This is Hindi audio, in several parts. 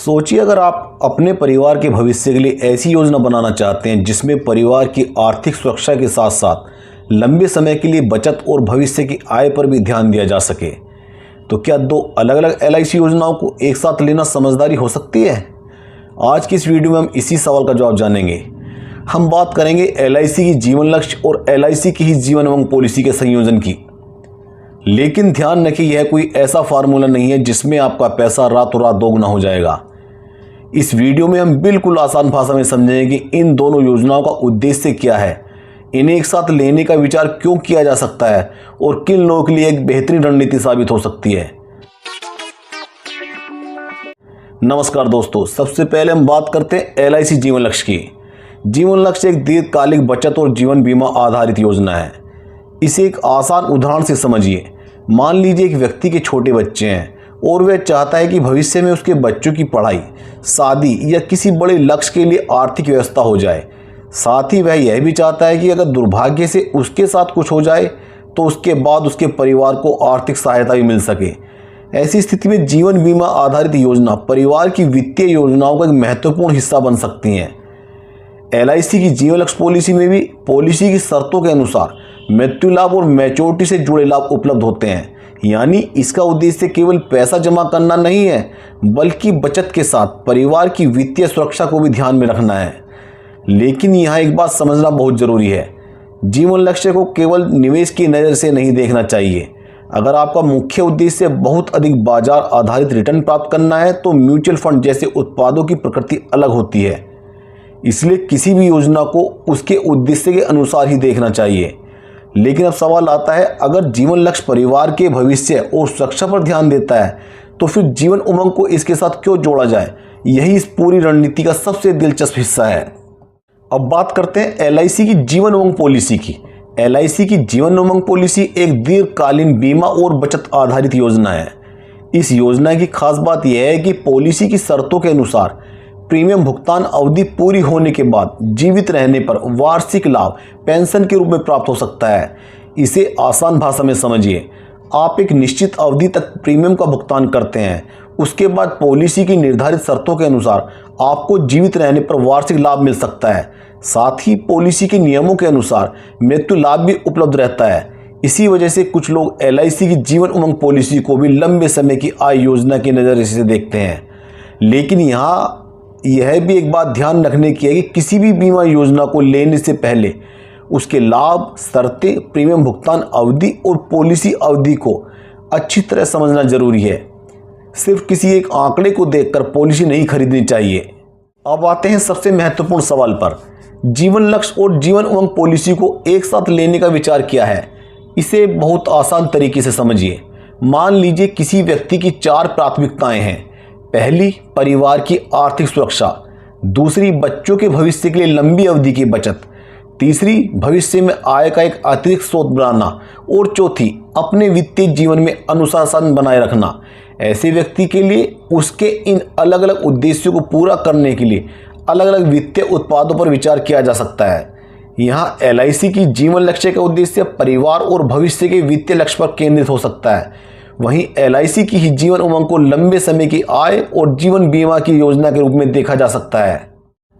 सोचिए, अगर आप अपने परिवार के भविष्य के लिए ऐसी योजना बनाना चाहते हैं जिसमें परिवार की आर्थिक सुरक्षा के साथ साथ लंबे समय के लिए बचत और भविष्य की आय पर भी ध्यान दिया जा सके, तो क्या दो अलग अलग एलआईसी योजनाओं को एक साथ लेना समझदारी हो सकती है? आज की इस वीडियो में हम इसी सवाल का जवाब जानेंगे। हम बात करेंगे एलआईसी की जीवन लक्ष्य और एलआईसी की ही जीवन उमंग पॉलिसी के संयोजन की। लेकिन ध्यान रखें, यह कोई ऐसा फार्मूला नहीं है जिसमें आपका पैसा रातों रात दोगुना हो जाएगा। इस वीडियो में हम बिल्कुल आसान भाषा में समझेंगे कि इन दोनों योजनाओं का उद्देश्य क्या है, इन्हें एक साथ लेने का विचार क्यों किया जा सकता है और किन लोगों के लिए एक बेहतरीन रणनीति साबित हो सकती है। नमस्कार दोस्तों, सबसे पहले हम बात करते हैं एलआईसी जीवन लक्ष्य की। जीवन लक्ष्य एक दीर्घकालिक बचत और जीवन बीमा आधारित योजना है। इसे एक आसान उदाहरण से समझिए। मान लीजिए एक व्यक्ति के छोटे बच्चे हैं और वह चाहता है कि भविष्य में उसके बच्चों की पढ़ाई, शादी या किसी बड़े लक्ष्य के लिए आर्थिक व्यवस्था हो जाए। साथ ही वह यह भी चाहता है कि अगर दुर्भाग्य से उसके साथ कुछ हो जाए तो उसके बाद उसके परिवार को आर्थिक सहायता भी मिल सके। ऐसी स्थिति में जीवन बीमा आधारित योजना परिवार की वित्तीय योजनाओं का एक महत्वपूर्ण हिस्सा बन सकती हैं। एलआईसी की जीवन लक्ष्य पॉलिसी में भी पॉलिसी की शर्तों के अनुसार मृत्यु लाभ और मैच्योरिटी से जुड़े लाभ उपलब्ध होते हैं। यानी इसका उद्देश्य केवल पैसा जमा करना नहीं है, बल्कि बचत के साथ परिवार की वित्तीय सुरक्षा को भी ध्यान में रखना है। लेकिन यहाँ एक बात समझना बहुत ज़रूरी है, जीवन लक्ष्य को केवल निवेश की नज़र से नहीं देखना चाहिए। अगर आपका मुख्य उद्देश्य बहुत अधिक बाजार आधारित रिटर्न प्राप्त करना है तो म्यूचुअल फंड जैसे उत्पादों की प्रकृति अलग होती है। इसलिए किसी भी योजना को उसके उद्देश्य के अनुसार ही देखना चाहिए। लेकिन अब सवाल आता है, अगर जीवन लक्ष्य परिवार के भविष्य और सुरक्षा पर ध्यान देता है तो फिर जीवन उमंग को इसके साथ क्यों जोड़ा जाए? यही इस पूरी रणनीति का सबसे दिलचस्प हिस्सा है। अब बात करते हैं एलआईसी की जीवन उमंग पॉलिसी की। एलआईसी की जीवन उमंग पॉलिसी एक दीर्घकालीन बीमा और बचत आधारित योजना है। इस योजना की खास बात यह है कि पॉलिसी की शर्तों के अनुसार प्रीमियम भुगतान अवधि पूरी होने के बाद जीवित रहने पर वार्षिक लाभ पेंशन के रूप में प्राप्त हो सकता है। इसे आसान भाषा में समझिए, आप एक निश्चित अवधि तक प्रीमियम का भुगतान करते हैं, उसके बाद पॉलिसी की निर्धारित शर्तों के अनुसार आपको जीवित रहने पर वार्षिक लाभ मिल सकता है। साथ ही पॉलिसी के नियमों के अनुसार मृत्यु लाभ भी उपलब्ध रहता है। इसी वजह से कुछ लोग एलआईसी की जीवन उमंग पॉलिसी को भी लंबे समय की आय योजना की नज़र से देखते हैं। लेकिन यहाँ यह भी एक बात ध्यान रखने की है कि किसी भी बीमा योजना को लेने से पहले उसके लाभ, शर्तें, प्रीमियम भुगतान अवधि और पॉलिसी अवधि को अच्छी तरह समझना जरूरी है। सिर्फ किसी एक आंकड़े को देखकर पॉलिसी नहीं खरीदनी चाहिए। अब आते हैं सबसे महत्वपूर्ण सवाल पर, जीवन लक्ष्य और जीवन उमंग पॉलिसी को एक साथ लेने का विचार क्या है? इसे बहुत आसान तरीके से समझिए। मान लीजिए किसी व्यक्ति की 4 प्राथमिकताएं हैं। पहली, परिवार की आर्थिक सुरक्षा। दूसरी, बच्चों के भविष्य के लिए लंबी अवधि की बचत। तीसरी, भविष्य में आय का एक अतिरिक्त स्रोत बनाना। और चौथी, अपने वित्तीय जीवन में अनुशासन बनाए रखना। ऐसे व्यक्ति के लिए उसके इन अलग अलग उद्देश्यों को पूरा करने के लिए अलग अलग वित्तीय उत्पादों पर विचार किया जा सकता है। यहाँ एलआईसी की जीवन लक्ष्य का उद्देश्य परिवार और भविष्य के वित्तीय लक्ष्य पर केंद्रित हो सकता है। वहीं एलआईसी की ही जीवन उमंग को लंबे समय की आय और जीवन बीमा की योजना के रूप में देखा जा सकता है।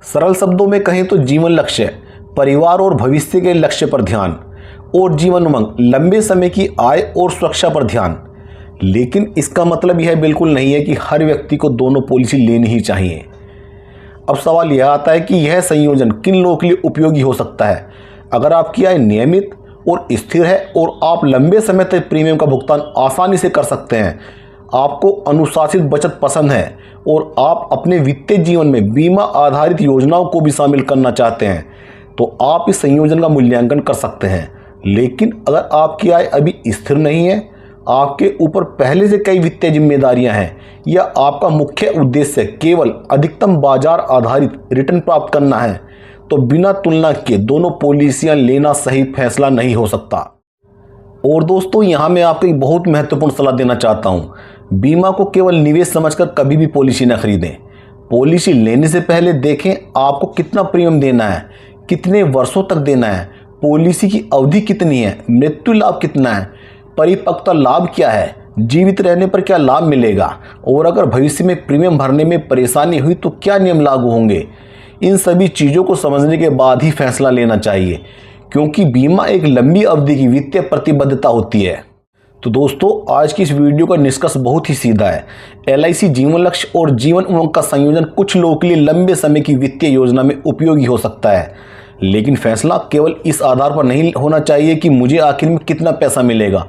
सरल शब्दों में कहें तो जीवन लक्ष्य परिवार और भविष्य के लक्ष्य पर ध्यान और जीवन उमंग लंबे समय की आय और सुरक्षा पर ध्यान। लेकिन इसका मतलब यह बिल्कुल नहीं है कि हर व्यक्ति को दोनों पॉलिसी लेनी ही चाहिए। अब सवाल यह आता है कि यह संयोजन किन लोगों के लिए उपयोगी हो सकता है। अगर आपकी आय नियमित और स्थिर है और आप लंबे समय तक प्रीमियम का भुगतान आसानी से कर सकते हैं, आपको अनुशासित बचत पसंद है और आप अपने वित्तीय जीवन में बीमा आधारित योजनाओं को भी शामिल करना चाहते हैं, तो आप इस संयोजन का मूल्यांकन कर सकते हैं। लेकिन अगर आपकी आय अभी स्थिर नहीं है, आपके ऊपर पहले से कई वित्तीय जिम्मेदारियां हैं या आपका मुख्य उद्देश्य केवल अधिकतम बाजार आधारित रिटर्न प्राप्त करना है, तो बिना तुलना के दोनों पॉलिसियां लेना सही फैसला नहीं हो सकता। और दोस्तों, यहाँ मैं आपको एक बहुत महत्वपूर्ण सलाह देना चाहता हूँ। बीमा को केवल निवेश समझकर कभी भी पॉलिसी न खरीदें। पॉलिसी लेने से पहले देखें आपको कितना प्रीमियम देना है, कितने वर्षों तक देना है, पॉलिसी की अवधि कितनी है, मृत्यु लाभ कितना है, परिपक्वता लाभ क्या है, जीवित रहने पर क्या लाभ मिलेगा और अगर भविष्य में प्रीमियम भरने में परेशानी हुई तो क्या नियम लागू होंगे। इन सभी चीज़ों को समझने के बाद ही फैसला लेना चाहिए, क्योंकि बीमा एक लंबी अवधि की वित्तीय प्रतिबद्धता होती है। तो दोस्तों, आज की इस वीडियो का निष्कर्ष बहुत ही सीधा है। LIC जीवन लक्ष्य और जीवन उमंग का संयोजन कुछ लोगों के लिए लंबे समय की वित्तीय योजना में उपयोगी हो सकता है, लेकिन फैसला केवल इस आधार पर नहीं होना चाहिए कि मुझे आखिर में कितना पैसा मिलेगा।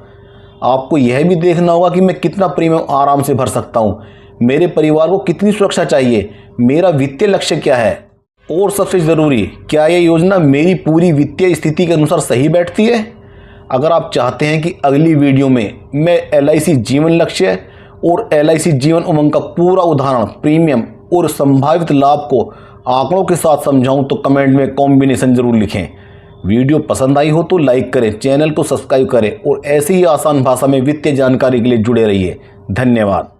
आपको यह भी देखना होगा कि मैं कितना प्रीमियम आराम से भर सकता हूँ, मेरे परिवार को कितनी सुरक्षा चाहिए, मेरा वित्तीय लक्ष्य क्या है, और सबसे ज़रूरी, क्या यह योजना मेरी पूरी वित्तीय स्थिति के अनुसार सही बैठती है। अगर आप चाहते हैं कि अगली वीडियो में मैं LIC जीवन लक्ष्य और LIC जीवन उमंग का पूरा उदाहरण, प्रीमियम और संभावित लाभ को आंकड़ों के साथ समझाऊं, तो कमेंट में कॉम्बिनेशन जरूर लिखें। वीडियो पसंद आई हो तो लाइक करें, चैनल को सब्सक्राइब करें और ऐसी ही आसान भाषा में वित्तीय जानकारी के लिए जुड़े रहिए। धन्यवाद।